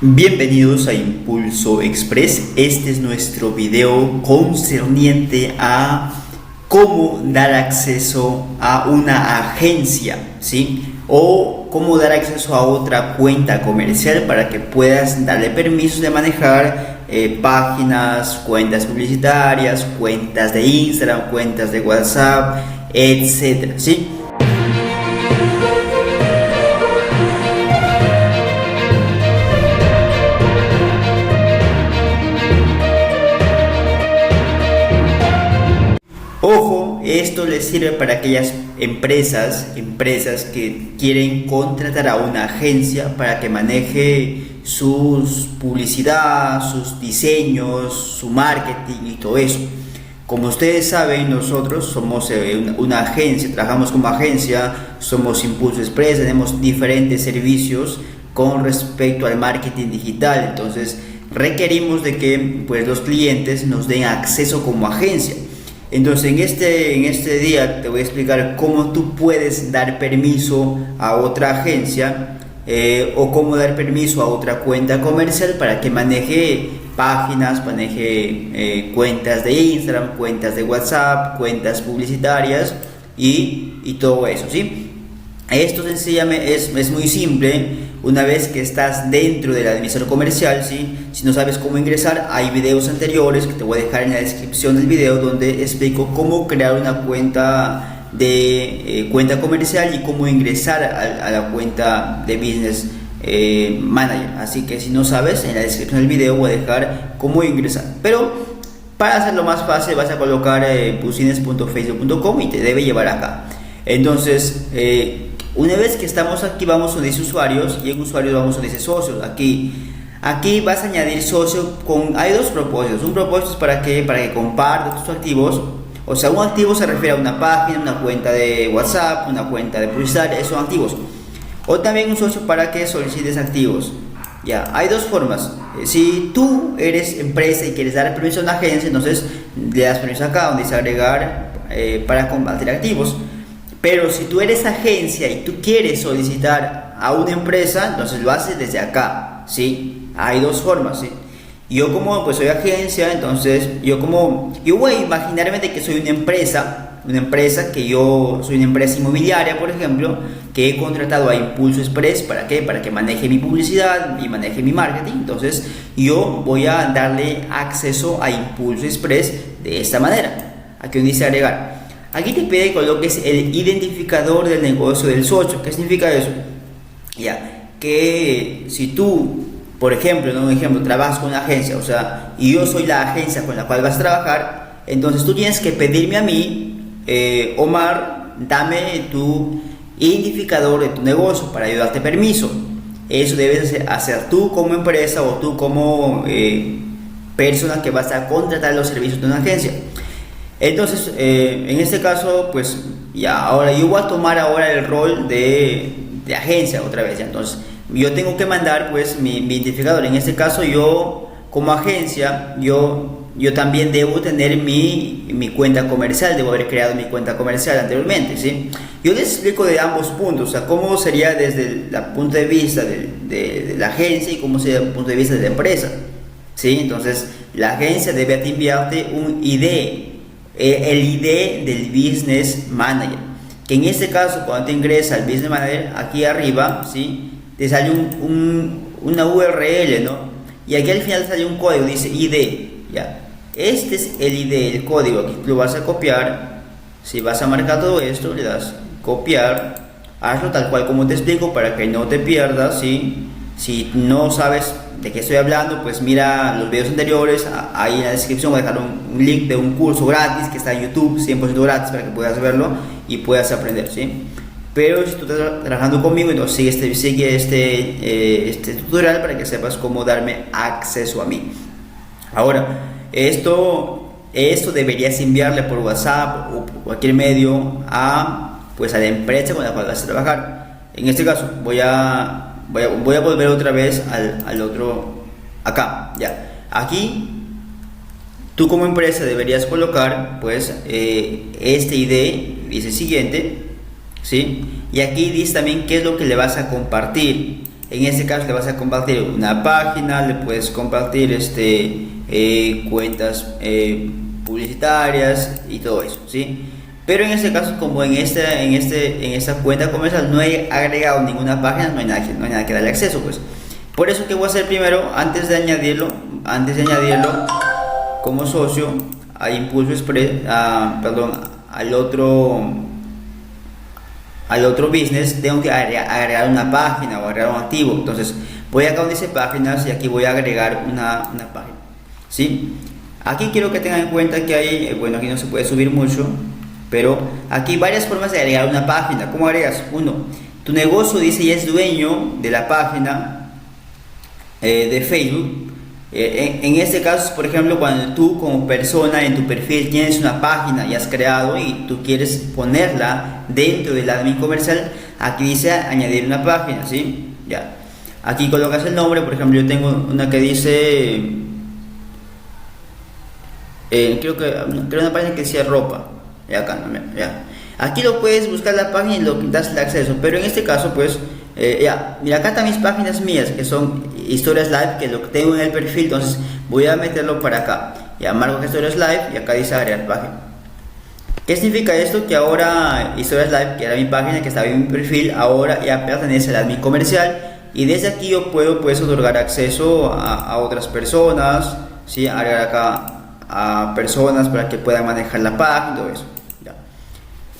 Bienvenidos a Impulso Express. Este es nuestro video concerniente a cómo dar acceso a una agencia, ¿sí? O cómo dar acceso a otra cuenta comercial para que puedas darle permisos de manejar páginas, cuentas publicitarias, cuentas de Instagram, cuentas de WhatsApp, etcétera, ¿sí? Ojo, esto les sirve para aquellas empresas que quieren contratar a una agencia para que maneje sus publicidad, sus diseños, su marketing y todo eso. Como ustedes saben, nosotros somos una agencia, trabajamos como agencia, somos Impulso Express, tenemos diferentes servicios con respecto al marketing digital. Entonces requerimos de que pues, los clientes nos den acceso como agencia. Entonces en este día te voy a explicar cómo tú puedes dar permiso a otra agencia o cómo dar permiso a otra cuenta comercial para que maneje páginas, maneje cuentas de Instagram, cuentas de WhatsApp, cuentas publicitarias y todo eso, ¿sí? Esto sencillamente es muy simple. Una vez que estás dentro del administrador comercial, ¿sí? Si no sabes cómo ingresar, hay videos anteriores que te voy a dejar en la descripción del video donde explico cómo crear una cuenta de cuenta comercial y cómo ingresar a la cuenta de Business Manager. Así que si no sabes, en la descripción del video voy a dejar cómo ingresar. Pero para hacerlo más fácil vas a colocar business.facebook.com y te debe llevar acá. Entonces una vez que estamos aquí, vamos a donde dice usuarios y en usuarios vamos a donde dice socios. Aquí vas a añadir socio hay dos propósitos. Un propósito es para que compartas tus activos. O sea, un activo se refiere a una página, una cuenta de WhatsApp, una cuenta de publicidad, esos son activos. O también un socio para que solicites activos. Ya, hay dos formas. Si tú eres empresa y quieres dar permiso a una agencia, entonces le das permiso acá donde dice agregar para compartir activos. Pero si tú eres agencia y tú quieres solicitar a una empresa, entonces lo haces desde acá, ¿sí? Hay dos formas, ¿sí? Yo como pues soy agencia, entonces yo voy a imaginarme de que soy una empresa que yo soy una empresa inmobiliaria, por ejemplo, que he contratado a Impulso Express. ¿Para qué? Para que maneje mi publicidad y maneje mi marketing. Entonces yo voy a darle acceso a Impulso Express de esta manera. Aquí donde dice agregar. Aquí te pide que coloques el identificador del negocio del socio. ¿Qué significa eso? Ya, que si tú, por ejemplo, trabajas con una agencia, o sea, y yo soy la agencia con la cual vas a trabajar, entonces tú tienes que pedirme a mí, Omar, dame tu identificador de tu negocio para yo darte permiso. Eso debes hacer tú como empresa o tú como persona que vas a contratar los servicios de una agencia. Entonces, en este caso, pues ya, ahora yo voy a tomar ahora el rol de agencia otra vez, ya. Entonces, yo tengo que mandar pues mi identificador. En este caso, yo como agencia, yo también debo tener mi cuenta comercial, debo haber creado mi cuenta comercial anteriormente, ¿sí? Yo les explico de ambos puntos, o sea, cómo sería desde el punto de vista de la agencia y cómo sería el punto de vista de la empresa, ¿sí? Entonces, la agencia debe enviarte un ID. El ID del Business Manager, que en este caso cuando te ingresa al Business Manager, aquí arriba, ¿sí? Te sale una URL, ¿no? Y aquí al final sale un código, dice ID, ¿ya? Este es el ID, el código. Aquí lo vas a copiar. Si vas a marcar todo esto, le das copiar, hazlo tal cual como te explico para que no te pierdas, ¿sí? Si no sabes de qué estoy hablando, pues mira los videos anteriores. Ahí en la descripción voy a dejar un link de un curso gratis que está en YouTube, 100% gratis, para que puedas verlo y puedas aprender, ¿sí? Pero si tú estás trabajando conmigo, entonces sigue este tutorial para que sepas cómo darme acceso a mí. Ahora, esto deberías enviarle por WhatsApp o por cualquier medio a la empresa con la cual vas a trabajar. En este caso voy a volver otra vez al otro acá, ya. Aquí tú como empresa deberías colocar pues este ID, dice siguiente, ¿sí? Y aquí dice también qué es lo que le vas a compartir. En este caso le vas a compartir una página, le puedes compartir cuentas publicitarias y todo eso, ¿sí? Pero en este caso, como en esta cuenta comercial no he agregado ninguna página, no hay nada que darle acceso, pues. Por eso, que voy a hacer primero, antes de añadirlo como socio a Impulso Express, al otro business, tengo que agregar una página o agregar un activo. Entonces voy acá donde dice páginas y aquí voy a agregar una página, ¿sí? Aquí quiero que tengan en cuenta que hay, bueno, aquí no se puede subir mucho, pero aquí hay varias formas de agregar una página. ¿Cómo agregas? Uno, tu negocio dice ya es dueño de la página de Facebook. En este caso, por ejemplo, cuando tú como persona en tu perfil tienes una página y has creado y tú quieres ponerla dentro del admin comercial, aquí dice añadir una página, ¿sí? Ya. Aquí colocas el nombre. Por ejemplo, yo tengo una que dice, creo una página que decía ropa. Ya acá, ya. Aquí lo puedes buscar la página y lo das el acceso, pero en este caso, pues, ya, mira, acá están mis páginas mías, que son Historias Live, que lo que tengo en el perfil. Entonces voy a meterlo para acá, ya marco que Historias Live y acá dice agregar página. ¿Qué significa esto? Que ahora Historias Live, que era mi página, que estaba en mi perfil, ahora ya pertenece al admin comercial, y desde aquí yo puedo, pues, otorgar acceso a otras personas, ¿sí? Agregar acá a personas para que puedan manejar la página, todo eso.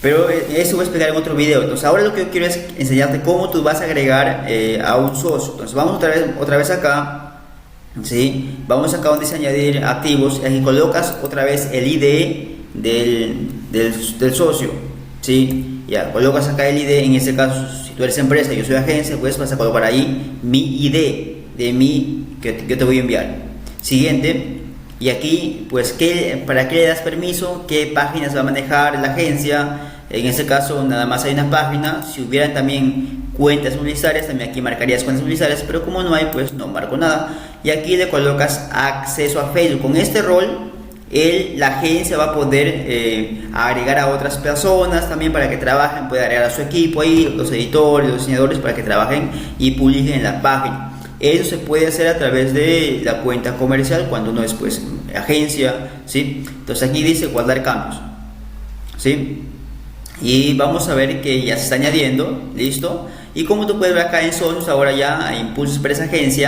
Pero eso voy a explicar en otro video. Entonces ahora lo que yo quiero es enseñarte cómo tú vas a agregar a un socio. Entonces vamos otra vez acá, ¿sí? Vamos acá donde dice añadir activos, y aquí colocas otra vez el ID del socio, ¿sí? Ya, colocas acá el ID. En este caso, si tú eres empresa y yo soy agencia, pues vas a colocar ahí mi ID de mí que te voy a enviar. Siguiente. Y aquí, pues, ¿para qué le das permiso? ¿Qué páginas va a manejar la agencia? En este caso nada más hay una página. Si hubieran también cuentas publicitarias, también aquí marcarías cuentas publicitarias, pero como no hay, pues no marco nada. Y aquí le colocas acceso a Facebook. Con este rol, la agencia va a poder agregar a otras personas también para que trabajen. Puede agregar a su equipo ahí, los editores, los diseñadores, para que trabajen y publiquen en la página. Eso se puede hacer a través de la cuenta comercial cuando uno es, pues, agencia, ¿sí? Entonces aquí dice guardar cambios, ¿sí? Y vamos a ver que ya se está añadiendo, ¿listo? Y como tú puedes ver acá en socios, ahora ya a Impulso Express Agency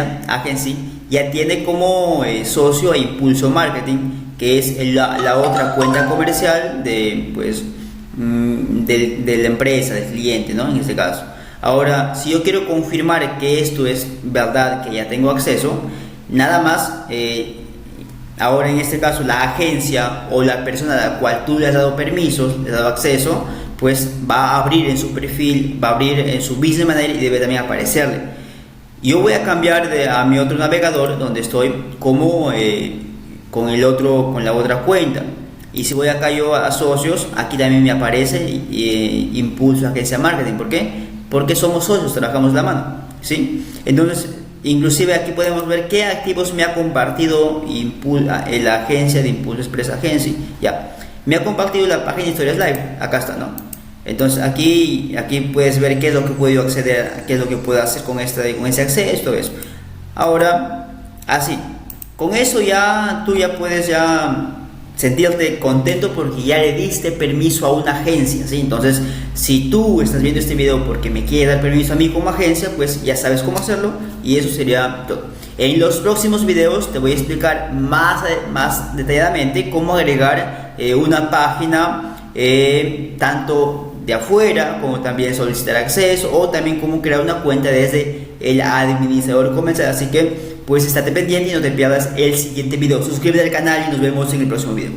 ya tiene como socio a Impulso Marketing, que es la otra cuenta comercial de, pues, de la empresa, del cliente, ¿no? En este caso. Ahora, si yo quiero confirmar que esto es verdad, que ya tengo acceso, nada más, ahora en este caso la agencia o la persona a la cual tú le has dado permisos, le has dado acceso, pues va a abrir en su perfil, va a abrir en su Business Manager y debe también aparecerle. Yo voy a cambiar a mi otro navegador donde estoy como con la otra cuenta. Y si voy acá yo a socios, aquí también me aparece Impulso Agencia Marketing. ¿Por qué? Porque somos socios, trabajamos la mano, ¿sí? Entonces, inclusive aquí podemos ver qué activos me ha compartido la agencia de Impulso Express Agency. Ya, me ha compartido la página Historias Live, acá está, ¿no? Entonces aquí puedes ver qué es lo que puedo acceder, qué es lo que puedo hacer con ese acceso, todo eso. Ahora, así, con eso tú ya puedes sentirte contento porque ya le diste permiso a una agencia, ¿sí? Entonces, si tú estás viendo este video porque me quieres dar permiso a mí como agencia, pues ya sabes cómo hacerlo, y eso sería todo. En los próximos videos te voy a explicar más detalladamente cómo agregar una página tanto de afuera, como también solicitar acceso, o también cómo crear una cuenta desde el administrador comercial. Así que, pues, estate pendiente y no te pierdas el siguiente video. Suscríbete al canal y nos vemos en el próximo video.